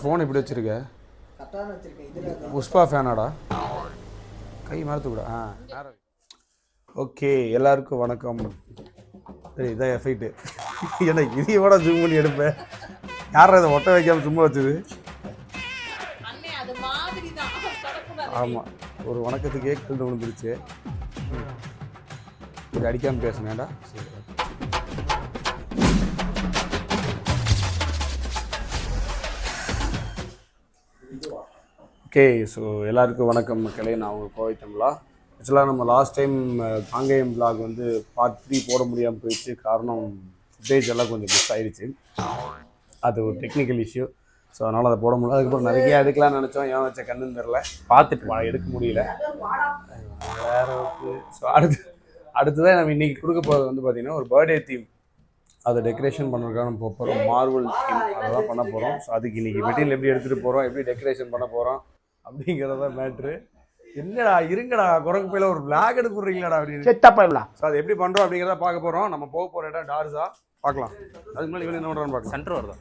Phone எப்படி வச்சிருக்க? புஷ்பா ஃபேனாடா? கை மறத்து கூட. ஓகே, எல்லாருக்கும் வணக்கம். இதான் எஃபைட்டு. ஏன்னா இதையோட ஜூம் பண்ணி எடுப்பேன். யாரும் இதை ஒட்ட வைக்காம சும்மா வச்சுது? ஆமாம், ஒரு வணக்கத்துக்கே கண்டு விழுந்துருச்சு. இப்படி அடிக்காமல் பேசுனேன்டா. சரி, ஓகே. ஸோ எல்லாருக்கும் வணக்கம் மக்களே. நான் உங்கள் கோவை தமிழா. ஆக்சுவலாக நம்ம லாஸ்ட் டைம் காங்கேயம் விளாக் வந்து பார்ட் 3 போட முடியாமல் போயிடுச்சு. காரணம் ஃபுட்டேஜ் எல்லாம் கொஞ்சம் மிஸ் ஆகிடுச்சு. அது ஒரு டெக்னிக்கல் இஷ்யூ. ஸோ அதனால் அதை போட முடியல. அதுக்கப்புறம் நிறைய எடுக்கலாம்னு நினச்சோம். ஏன் வச்ச கண்ணுன்னு தெரில, பார்த்துட்டு எடுக்க முடியல வேறு. ஸோ அடுத்ததான் நம்ம இன்றைக்கி கொடுக்க போகிறது வந்து பார்த்திங்கன்னா ஒரு பர்த்டே தீம். அதை டெக்கரேஷன் பண்ணுறதுக்காக நம்ம போகிறோம். மார்வல் தீம் அதை தான் பண்ண போகிறோம். ஸோ அதுக்கு இன்றைக்கி மெட்டீரியல் எப்படி எடுத்துகிட்டு போகிறோம், எப்படி டெக்கரேஷன் பண்ண போகிறோம் அப்படிங்கிறதான் மேட்ரு. என்னடா இருங்கடா, குரங்கு பையில ஒரு பிளாக் எடுக்க போடுறீங்களாடா அப்படின்னு. ஸோ அது எப்படி பண்ணுறோம் அப்படிங்கிறத பார்க்க போகிறோம். நம்ம போக போகிற இடம் டார்ஸா பார்க்கலாம். அதுக்கு முன்னாடி இவன் என்ன பண்ணுறான்னு பார்க்கலாம். சென்டர் வருதா?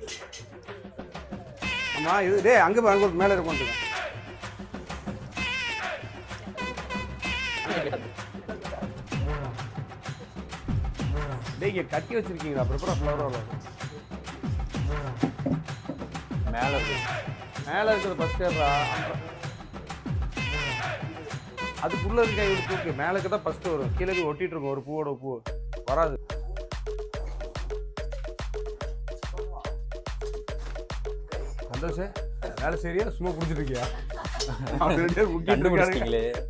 ஆமாம், இது டே அங்கே ஒரு மேலே இருக்கும். டேய், இங்கே கட்டி வச்சிருக்கீங்களா? ப்ரிப்பரா ஃப்ளவர் மேலே இருக்கிறது ஃபஸ்ட் ஏறா. அதுக்குள்ளே இருக்க ஒரு பூக்கு மேலே இருக்க தான் ஃபஸ்ட்டு வரும். கீழே ஒட்டிகிட்டு இருக்கும் ஒரு பூவோட பூ வராது. சந்தோஷம் வேலை சரியா சும்மா பிடிச்சிட்டு இருக்கியா?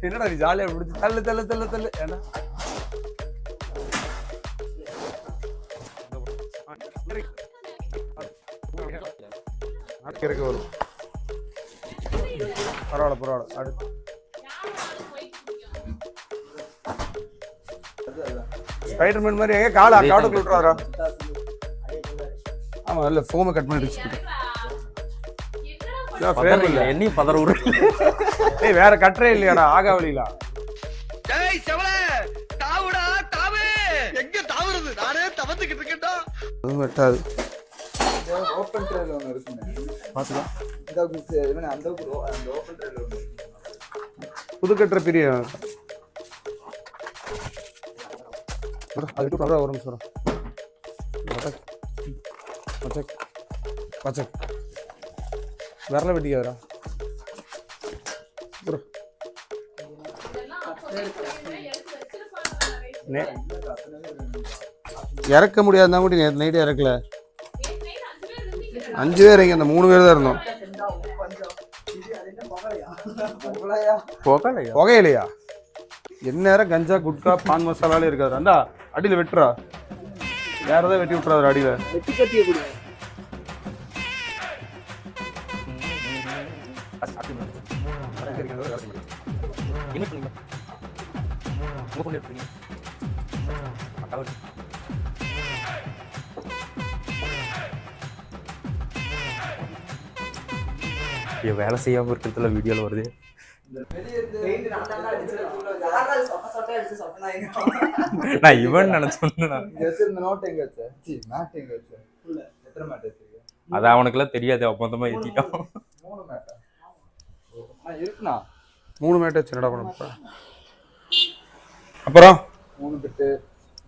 என்னடா நீ ஜாலியாக பிடிச்சி தள்ளு தள்ளு தள்ளு தள்ளு. ஏன்னா இறக்க வரும். பரவாயில்ல பரவாயில்ல. அடுத்து ஸ்பைடர்மேன் மாதிரி எங்க காடுக்குள்ள விட்டுறாரா? ஆமா, இல்ல ஃபோமை கட் பண்ணி வச்சுக்கிட்டு என்னையும் பதற விடு. ஏய், வேற கட்டுறே இல்லையாடா? ஆகாவலிலா? டேய் செவல தாவுடா தாவு. எங்க தாவுறது? நானே தவந்துக்கிட்டு இருக்கேன்டா. அது வெட்டாது. ஓபன் ட்ரேல ஒன்னு இருக்குங்க, பாத்துடா. இந்த குஸ் இவனே அந்த ஓபன் ட்ரேல ஒன்னு புது கட்டற பெரிய அது கூட வரும் சார். பச்சக் பச்சக் வரல வெட்டியாரா ப்ரோ. இறக்க முடியாதுன்னா கூட நைட்டு இறக்கல. 5 பேர் இங்கே, அந்த 3 பேர் தான் இருந்தோம். புகையிலையா? என்ன நேரம் கஞ்சா குட்கா பான் மசாலாலே இருக்காது. அண்டா அடியில் வெட்டுறா, வேற ஏதாவது வெட்டி விட்டுறாரு அடியில். வேலை செய்யாம இருக்கிறதுல வீடியோல வருது. நான் இவன் நினைச்சேன். அது அவனுக்குலாம் தெரியாது. மொத்தமா ஏத்திட்டான். 3 மேட் வச்சுடா. அப்புறம் 3 பிட்டு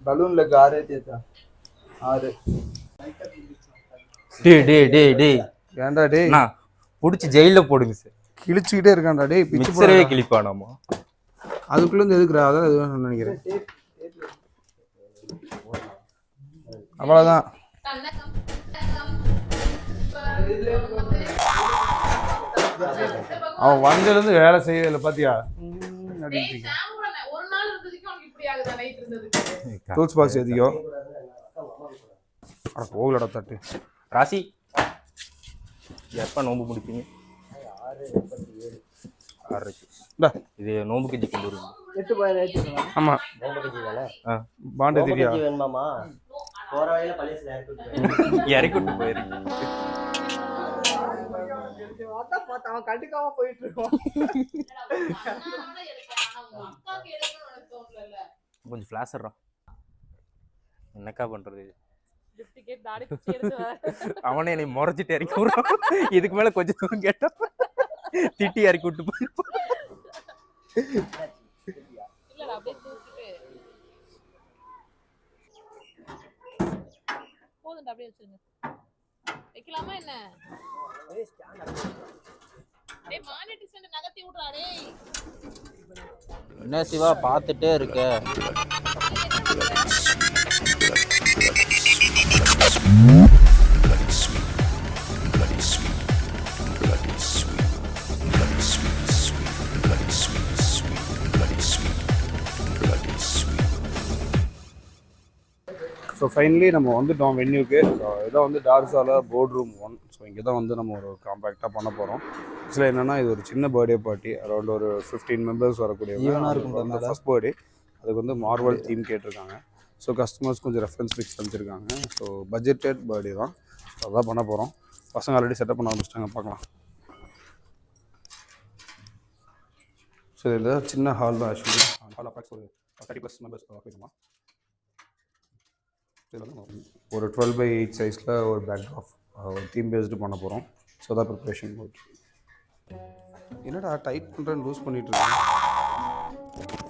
பலூன்ல காரே தேச்சா 6. டேய் ஏன்டா டேய், நான் புடிச்சு ஜெயில போடுங்க சார். கிழிச்சுக்கிட்டே இருக்கான்டா டேய். மிக்சரே கிழிப்பானாமா? அதுக்குள்ள இருந்து எதுக்குறா? அதான் எதுவும் நினைக்கிறேன். அவ்வளோதான். அவன் வந்ததுலேருந்து வேலை செய்யல பாத்தியா? டூல்ஸ் பாக்ஸ் எதியோ போகலடா தட்டு. ராசி எப்போ நோம்பு முடிப்பீங்க? 6:30. இது நோம்பு கஞ்சி கொண்டு வருங்க. 8 ஆமா, பாண்டு தெரியா? வேணுமாமா? போற வழியில பள்ளியில இறக்கி விட்டு போயிருங்க. அவன் கண்டுக்காம போயிட்டு இருக்கான். கொஞ்சம் ஃபிளாஷர்ரா. என்னக்கா பண்றது? அவனே என்னை முறைச்சிட்டு இறக்கி விடுறான். இதுக்கு மேல கொஞ்சம் தூரம் கேட்டா திட்டி இறக்கி விட்டு போயிருப்பான். அப்படியே வச்சிருங்க. வைக்கலாமா என்ன? டேய் மானிட்டர் நகர்த்தி விடுறா டேய். என்ன சிவா பார்த்துட்டே இருக்க? ஸோ ஃபைனலி நம்ம வந்துட்டோம் வென்யூக்கு. ஸோ இதான் வந்து டார்சால போர்ட் ரூம் 1. ஸோ இங்கே தான் வந்து நம்ம ஒரு காம்பேக்டாக பண்ண போகிறோம். ஆக்சுவலாக என்னென்னா இது ஒரு சின்ன பர்த்டே பார்ட்டி, அரௌண்ட் ஒரு 15 மெம்பர்ஸ் வரக்கூடிய ஃபர்ஸ்ட் பர்த்டே. அதுக்கு வந்து மார்வல் தீம் கேட்டிருக்காங்க. ஸோ கஸ்டமர்ஸ் கொஞ்சம் ரெஃபரன்ஸ் பிக்ஸ் அனுப்பிச்சிருக்காங்க. ஸோ பட்ஜெட்டட் பர்த்டே தான். ஸோ அதான் பண்ண போகிறோம். பசங்க ஆல்ரெடி செட்டப் பண்ண ஆரம்பிச்சிட்டாங்க, பார்க்கலாம். ஸோ இது சின்ன ஹால் தான். ஆக்சுவலி ஹால் அப்பாக்ஸ் ஒரு 30+ மெம்பர்ஸ் வைக்கலாம். ஒரு 12x8 சைஸில் ஒரு பேக்ட்ராப் ஒரு தீம் பேஸ்டு பண்ண போகிறோம். ஸோ தான் ப்ரிப்ரேஷன் போட்டு. என்னடா டைட் பண்ணுறேன்னு லூஸ் பண்ணிகிட்ருக்கேன்.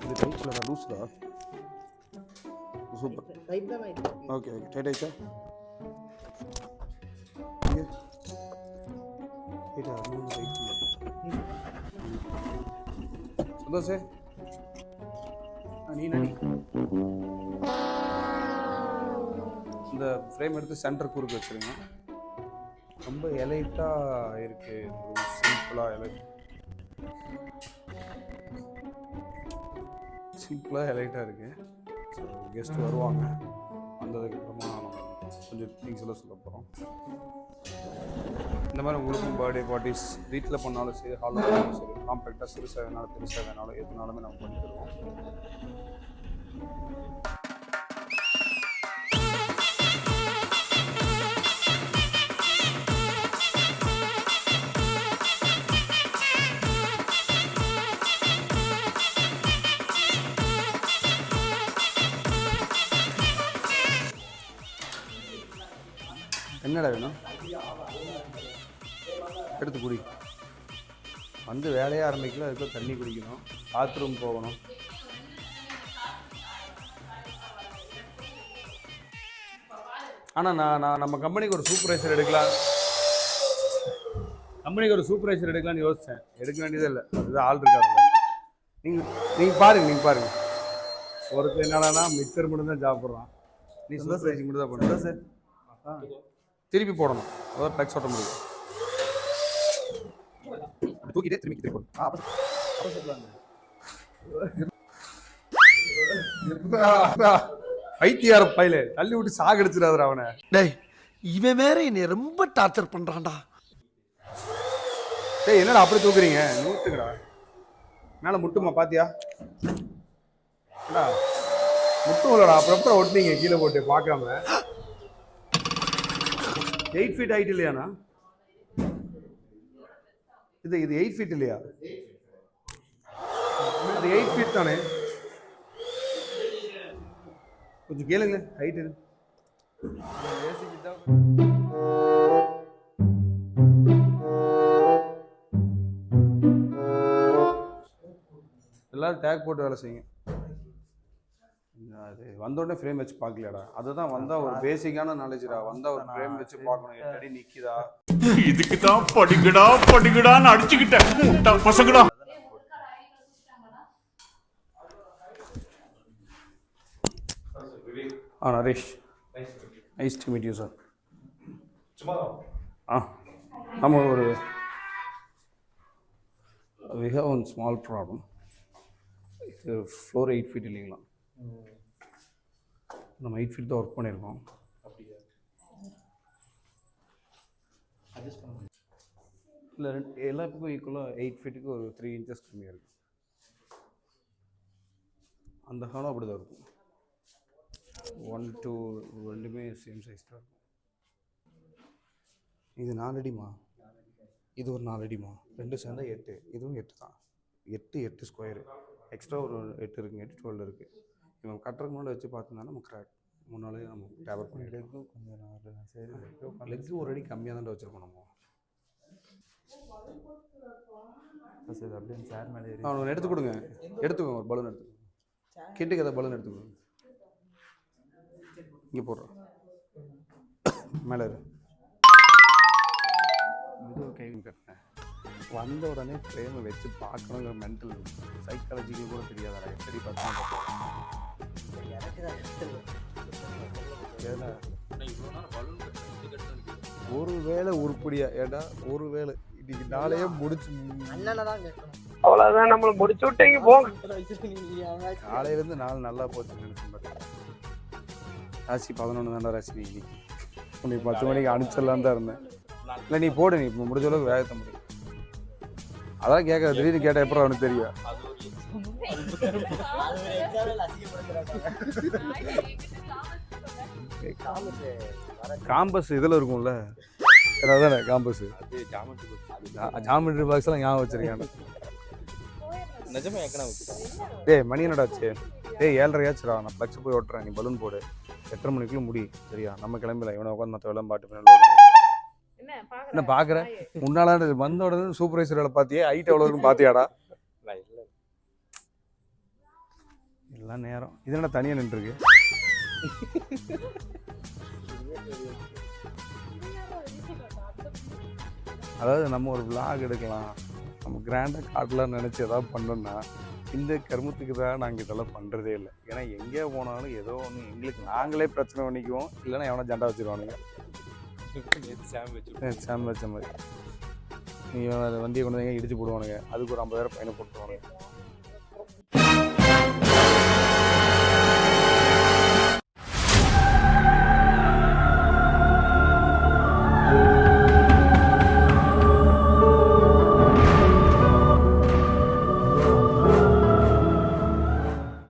இது டைட் இல்லைடா, லூஸ்டா. சூப்பர். ஓகே ஓகே, டைட் ஆயிடுச்சா? சந்தோஷே நீ நடி. இந்த ஃப்ரேம் எடுத்து சென்டர் குறுக்கு வச்சுருங்க. ரொம்ப எலைட்டாக இருக்குது, சிம்பிளாக எலைட்டாக இருக்குது. ஸோ கெஸ்ட்டு வருவாங்க, வந்ததுக்கப்புறமா கொஞ்சம் திங்ஸ் எல்லாம் சொல்ல போகிறோம். இந்த மாதிரி உங்களுக்கும் பர்த்டே பார்ட்டிஸ் வீட்டில் பண்ணாலும் சரி, ஹாலில் பண்ணாலும் சரி, காம்பேக்டாக சிறுசாக வேணாலும் பெருசாக வேணாலும் எதுனாலுமே நம்ம பண்ணி தருவோம். என்னடா வேணும் எடுத்து குடி. வந்து வேலையே ஆரம்பிக்கல, அதுக்கு தண்ணி குடிக்கணும், பாத்ரூம் போகணும். ஆனால் நான் நம்ம கம்பெனிக்கு ஒரு சூப்பர்வைசர் எடுக்கலாம்னு யோசித்தேன். எடுக்க வேண்டியதே இல்லை, அதுதான் ஆள் இருக்காது. நீங்கள் பாருங்கள். ஒருத்தர் என்னன்னா மிக்சர் மட்டும் தான் சாப்பிட்றான், நீ சூப்பர்வைசிங் மட்டும் தான் பண்ணுற. சார் திருப்பி போடணும், அதான் டக்ஸ் ஓட்ட முடியும். தூக்கிட்டே திருப்பி போடணும். ஐத்தியார பையில தள்ளி விட்டு சாகடிச்சிடாத அவனை. டேய் இவன் வேற என்னை ரொம்ப டார்ச்சர் பண்றான்டா. டேய் என்னடா அப்படி தூக்குறீங்க? நூத்துக்கடா மேல முட்டுமா பாத்தியா? முட்டும் இல்லடா, அப்புறம் ஒட்டினீங்க கீழே போட்டு பார்க்காம. 8 feet ஹைட் இல்லையாண்ணா? இது 8 feet இல்லையா? அது 8 feet தானே? கொஞ்சம் கேளுங்க ஹைட் இது. எல்லாரும் டேக் போட்டு வேலை செய்யுங்க. அது வந்தோடனே ஃப்ரேம் வச்சு பார்க்கலையாடா? அதுதான் வந்தா ஒரு பேசிக்கான நாலேஜ்டா. வந்தா ஒரு ஃப்ரேம் வச்சு பார்க்கணும், எட்டடி நிக்குதா. இதுக்கு தான் படிக்கடான்னு அடிச்சுக்கிட்டேன் பசங்கடா. Naresh, nice to meet you sir. நம்ம ஒரு we have one small problem. இது ஃப்ளோர் 8 feet இல்லைங்களா? நம்ம 8 feet தான் ஒர்க் பண்ணியிருக்கோம். இல்லை எல்லாத்துக்கும் ஈக்குவலாக 8 feet ஒரு 3 inches கம்மியாக இருக்கும். அந்த ஹாலும் அப்படி தான் இருக்கும். 1 2 ரெண்டுமே சேம் சைஸ் தான் இருக்கும். இது 4 அடிமா, இது ஒரு 4 அடிமா, ரெண்டு சேர்ந்தா 8. இதுவும் 8 தான். 8 ஸ்கொயரு, எக்ஸ்ட்ரா ஒரு 8 இருக்குங்க, 8 12 இருக்குது. இவன் கட்டுறதுக்கு முன்னாடி வச்சு பார்த்தோம்னா நம்ம 3 நாளே நம்ம டேபர் பண்ணிட்டு லெக்கு கொஞ்சம் சரி லெக்கு ஒரு அடி கம்மியாக தான் வச்சுருக்கோம் நம்ம. சரி அப்படியே சேர் மேலே ஏறி அவனுக்கு எடுத்து கொடுங்க, எடுத்துக்கோங்க ஒரு பலூன் எடுத்துக்கோங்க. கிட்டுக்கு எதாவது பலூன் எடுத்துக்கோங்க. இங்கே போடுறோம் மேலே இது கை கட்டினேன். வந்த உடனே ஃப்ரேமை வச்சு பார்க்கணுங்கிற மென்டல் சைக்காலஜிக்கு கூட தெரியாதா எப்படி பார்த்தா ஒரு வேளை உருப்படியா ஏடா ஒரு வேளை இன்னைக்கு நாளையே முடிச்சு அவ்வளவுதான் நம்மள முடிச்சு விட்டீங்க போங்க. காலையிலேருந்து நாள் நல்லா போச்சுன்னு நினைச்சேன். பட் ராசி 11 தான்டா ராசி. நீ இன்னைக்கு உனக்கு 10 மணிக்கு அனுப்பிச்சிடலான்னு தான் இருந்தேன். இல்லை நீ போடு, நீ இப்போ முடிஞ்ச அளவுக்கு வேகத்தை முடியும். அதான் கேட்க திடீர்னு கேட்டால் எப்பறம் அவனுக்கு தெரியும். காம்பஸ் இதில் இருக்கும்ல அதானே காம்பஸ், ஜாமெட்ரி பாக்ஸ் எல்லாம் ஞாபகம் வச்சிருக்கேன். நிஜமா ஏக்கனா டேய் மணி என்னடாச்சு? டேய் 7:30 நான் ப்ளக்ஸ் போய் ஓட்டுறேன், நீ பலூன் போடு. 8:30 மணிக்குள்ள முடி சரியா? நம்ம கிளம்பல. இவனை உட்காந்து மற்ற எல்லாம் பாட்டு என்ன பார்க்குறேன். முன்னால வந்த உடனே சூப்பர்வைசர் வேலை பார்த்தியே, ஹைட் எவ்வளோ இருக்குன்னு பார்த்தியாடா? எல்லாம் நேரம் இது என்ன தனியாக நின்றுருக்கு? அதாவது நம்ம ஒரு விளாக் எடுக்கலாம், நம்ம கிராண்டாக காட்டலாம்னு நினச்சி எதாவது பண்ணோம்னா இந்த கருமத்துக்கு தான் நாங்கள் இதெல்லாம் பண்ணுறதே இல்லை. ஏன்னா எங்கேயோ போனாலும் ஏதோ ஒன்று எங்களுக்கு நாங்களே பிரச்சனை பண்ணிக்குவோம், இல்லைன்னா எவனா ஜெண்டா வச்சுருவானுங்க. சாம் வச்ச மாதிரி நீ வண்டியை கொண்டு வந்து இடிச்சு போடுவானுங்க, அதுக்கு ஒரு 50,000 ஃபைனை போட்டுருவானுங்க.